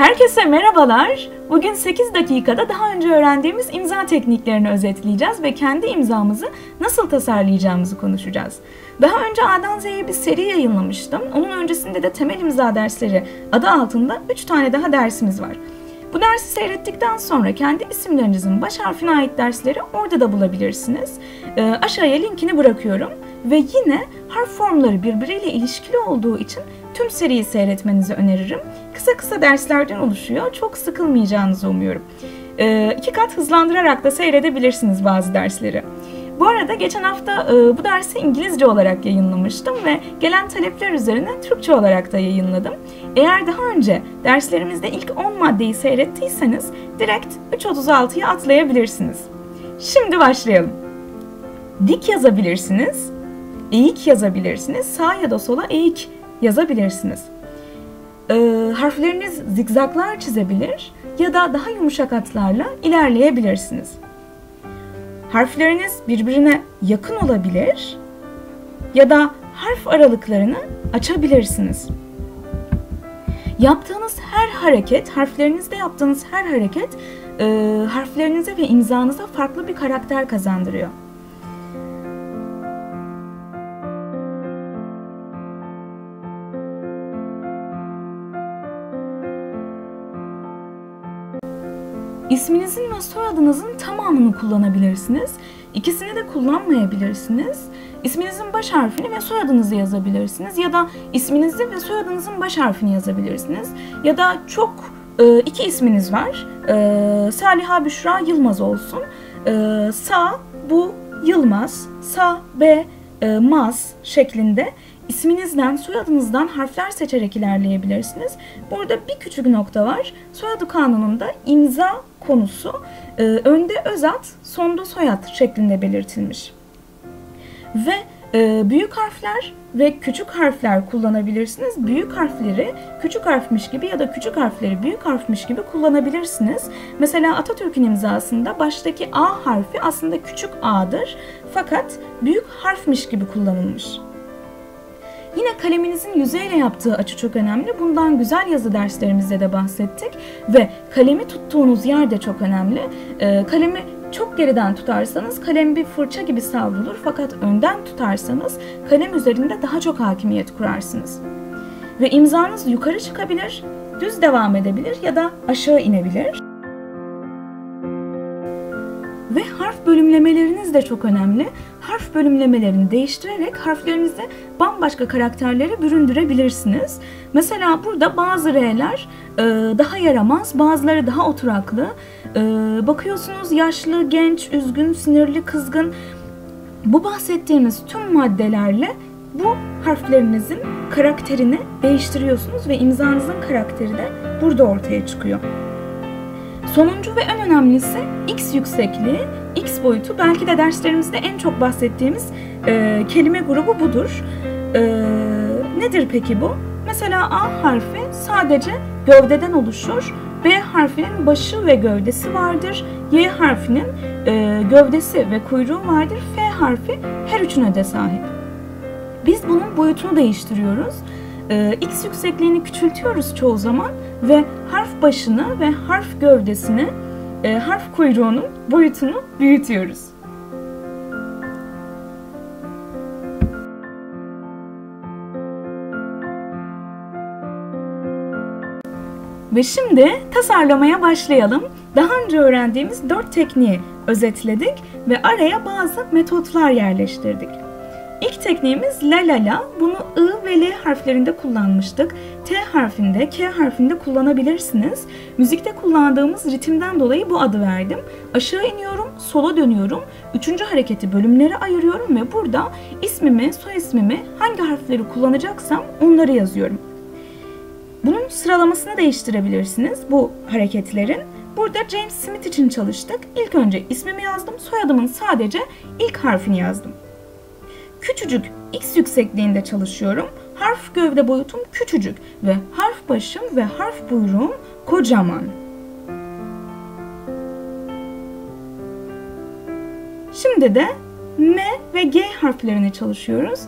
Herkese merhabalar. Bugün 8 dakikada daha önce öğrendiğimiz imza tekniklerini özetleyeceğiz ve kendi imzamızı nasıl tasarlayacağımızı konuşacağız. Daha önce A'dan Z'ye bir seri yayınlamıştım. Onun öncesinde de temel imza dersleri adı altında 3 tane daha dersimiz var. Bu dersi seyrettikten sonra kendi isimlerinizin baş harfine ait dersleri orada da bulabilirsiniz. Aşağıya linkini bırakıyorum. Ve yine harf formları birbiriyle ilişkili olduğu için tüm seriyi seyretmenizi öneririm. Kısa kısa derslerden oluşuyor. Çok sıkılmayacağınızı umuyorum. 2 kat hızlandırarak da seyredebilirsiniz bazı dersleri. Bu arada geçen hafta bu dersi İngilizce olarak yayınlamıştım ve gelen talepler üzerine Türkçe olarak da yayınladım. Eğer daha önce derslerimizde ilk 10 maddeyi seyrettiyseniz direkt 3.36'ya atlayabilirsiniz. Şimdi başlayalım. Dik yazabilirsiniz, eğik yazabilirsiniz, sağ ya da sola eğik yazabilirsiniz. Harfleriniz zigzaglar çizebilir ya da daha yumuşak hatlarla ilerleyebilirsiniz. Harfleriniz birbirine yakın olabilir ya da harf aralıklarını açabilirsiniz. Yaptığınız her hareket, harflerinizde yaptığınız her hareket harflerinize ve imzanıza farklı bir karakter kazandırıyor. İsminizin ve soyadınızın tamamını kullanabilirsiniz. İkisini de kullanmayabilirsiniz. İsminizin baş harfini ve soyadınızı yazabilirsiniz. Ya da isminizin ve soyadınızın baş harfini yazabilirsiniz. Ya da çok iki isminiz var. Saliha Büşra Yılmaz olsun. Sa bu Yılmaz, Sa B Maz şeklinde isminizden, soyadınızdan harfler seçerek ilerleyebilirsiniz. Burada bir küçük nokta var. Soyadı kanununda imza konusu önde özat, sonda soyad şeklinde belirtilmiş. Ve büyük harfler ve küçük harfler kullanabilirsiniz. Büyük harfleri küçük harfmiş gibi ya da küçük harfleri büyük harfmiş gibi kullanabilirsiniz. Mesela Atatürk'ün imzasında baştaki A harfi aslında küçük A'dır. Fakat büyük harfmiş gibi kullanılmış. Yine kaleminizin yüzeyle yaptığı açı çok önemli. Bundan güzel yazı derslerimizde de bahsettik. Ve kalemi tuttuğunuz yer de çok önemli. Kalemi çok geriden tutarsanız kalem bir fırça gibi savrulur. Fakat önden tutarsanız kalem üzerinde daha çok hakimiyet kurarsınız. Ve imzanız yukarı çıkabilir, düz devam edebilir ya da aşağı inebilir. Ve harf bölümlemeleriniz de çok önemli. Harf bölümlemelerini değiştirerek harflerinizi bambaşka karakterlere büründürebilirsiniz. Mesela burada bazı R'ler daha yaramaz, bazıları daha oturaklı. Bakıyorsunuz yaşlı, genç, üzgün, sinirli, kızgın. Bu bahsettiğimiz tüm maddelerle bu harflerinizin karakterini değiştiriyorsunuz ve imzanızın karakteri de burada ortaya çıkıyor. Sonuncu ve en önemlisi X yüksekliği, X boyutu. Belki de derslerimizde en çok bahsettiğimiz kelime grubu budur. Nedir peki bu? Mesela A harfi sadece gövdeden oluşur. B harfinin başı ve gövdesi vardır. Y harfinin gövdesi ve kuyruğu vardır. F harfi her üçüne de sahip. Biz bunun boyutunu değiştiriyoruz. X yüksekliğini küçültüyoruz çoğu zaman ve harf başını ve harf gövdesini, harf kuyruğunun boyutunu büyütüyoruz. Ve şimdi tasarlamaya başlayalım. Daha önce öğrendiğimiz 4 tekniği özetledik ve araya bazı metotlar yerleştirdik. İlk tekniğimiz la la la. Bunu I ve L harflerinde kullanmıştık. T harfinde, K harfinde kullanabilirsiniz. Müzikte kullandığımız ritimden dolayı bu adı verdim. Aşağı iniyorum, sola dönüyorum. Üçüncü hareketi bölümlere ayırıyorum ve burada ismimi, soy ismimi, hangi harfleri kullanacaksam onları yazıyorum. Bunun sıralamasını değiştirebilirsiniz bu hareketlerin. Burada James Smith için çalıştık. İlk önce ismimi yazdım, soyadımın sadece ilk harfini yazdım. Küçücük X yüksekliğinde çalışıyorum. Harf gövde boyutum küçücük ve harf başım ve harf buyruğum kocaman. Şimdi de M ve G harflerini çalışıyoruz.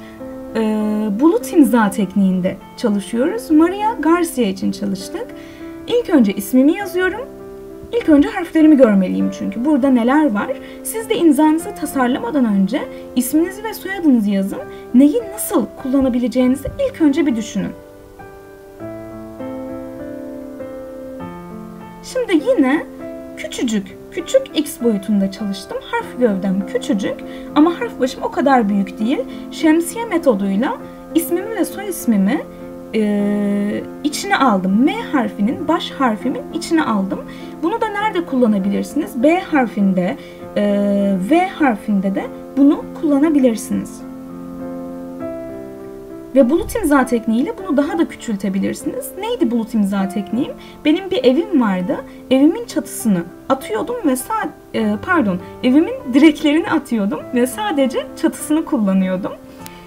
Bulut imza tekniğinde çalışıyoruz. Maria Garcia için çalıştık. İlk önce ismimi yazıyorum. İlk önce harflerimi görmeliyim çünkü. Burada neler var? Siz de imzanızı tasarlamadan önce isminizi ve soyadınızı yazın. Neyi nasıl kullanabileceğinizi ilk önce bir düşünün. Şimdi yine küçük x boyutunda çalıştım. Harf gövdem küçücük ama harf başım o kadar büyük değil. Şemsiye metoduyla ismimi ve soy ismimi içine aldım. M harfinin, baş harfimin içine aldım. Bunu da nerede kullanabilirsiniz? B harfinde, V harfinde de bunu kullanabilirsiniz. Ve bulut imza tekniğiyle bunu daha da küçültebilirsiniz. Neydi bulut imza tekniğim? Benim bir evim vardı. Evimin çatısını atıyordum ve evimin direklerini atıyordum ve sadece çatısını kullanıyordum.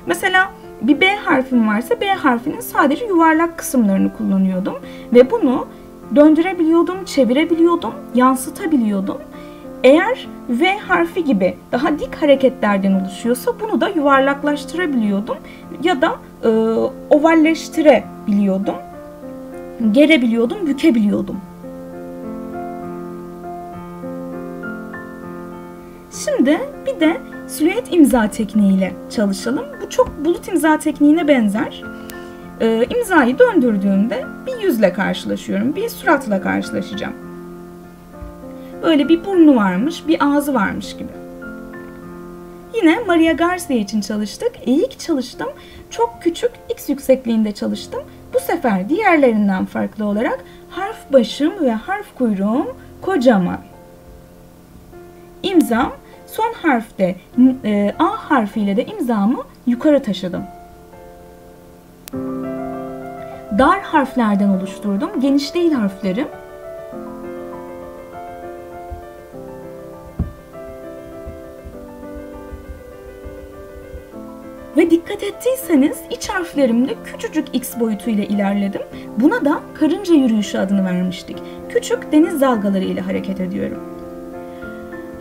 Mesela bir B harfim varsa B harfinin sadece yuvarlak kısımlarını kullanıyordum ve bunu döndürebiliyordum, çevirebiliyordum, yansıtabiliyordum. Eğer V harfi gibi daha dik hareketlerden oluşuyorsa bunu da yuvarlaklaştırabiliyordum ya da ovalleştirebiliyordum, gerebiliyordum, bükebiliyordum. Şimdi bir de silüet imza tekniğiyle çalışalım. Bu çok bulut imza tekniğine benzer. İmzayı döndürdüğümde bir yüzle karşılaşıyorum, bir suratla karşılaşacağım. Böyle bir burnu varmış, bir ağzı varmış gibi. Yine Maria Garcia için çalıştık. Eğik çalıştım. Çok küçük X yüksekliğinde çalıştım. Bu sefer diğerlerinden farklı olarak harf başım ve harf kuyruğum kocaman. İmzam son harfte A harfiyle de imzamı yukarı taşıdım. Dar harflerden oluşturdum. Geniş değil harflerim. Ve dikkat ettiyseniz iç harflerimde küçücük X boyutuyla ilerledim. Buna da karınca yürüyüşü adını vermiştik. Küçük deniz dalgaları ile hareket ediyorum.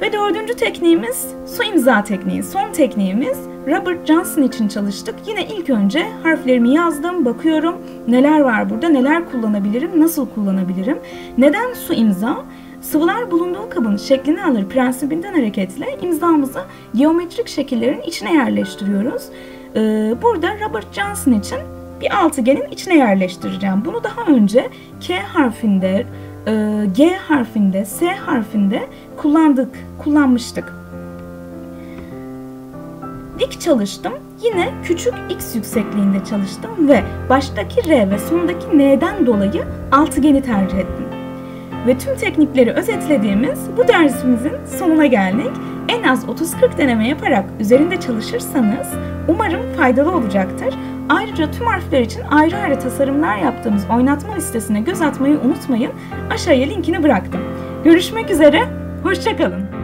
Ve dördüncü tekniğimiz su imza tekniği. Son tekniğimiz Robert Johnson için çalıştık. Yine ilk önce harflerimi yazdım, bakıyorum neler var burada, neler kullanabilirim, nasıl kullanabilirim. Neden su imza? Sıvılar bulunduğu kabın şeklini alır prensibinden hareketle imzamızı geometrik şekillerin içine yerleştiriyoruz. Burada Robert Johnson için bir altıgenin içine yerleştireceğim. Bunu daha önce K harfinde, G harfinde, S harfinde kullanmıştık. Dik çalıştım. Yine küçük X yüksekliğinde çalıştım ve baştaki R ve sondaki N'den dolayı altıgeni tercih ettim. Ve tüm teknikleri özetlediğimiz bu dersimizin sonuna geldik. En az 30-40 deneme yaparak üzerinde çalışırsanız umarım faydalı olacaktır. Ayrıca tüm harfler için ayrı ayrı tasarımlar yaptığımız oynatma listesine göz atmayı unutmayın. Aşağıya linkini bıraktım. Görüşmek üzere, hoşça kalın.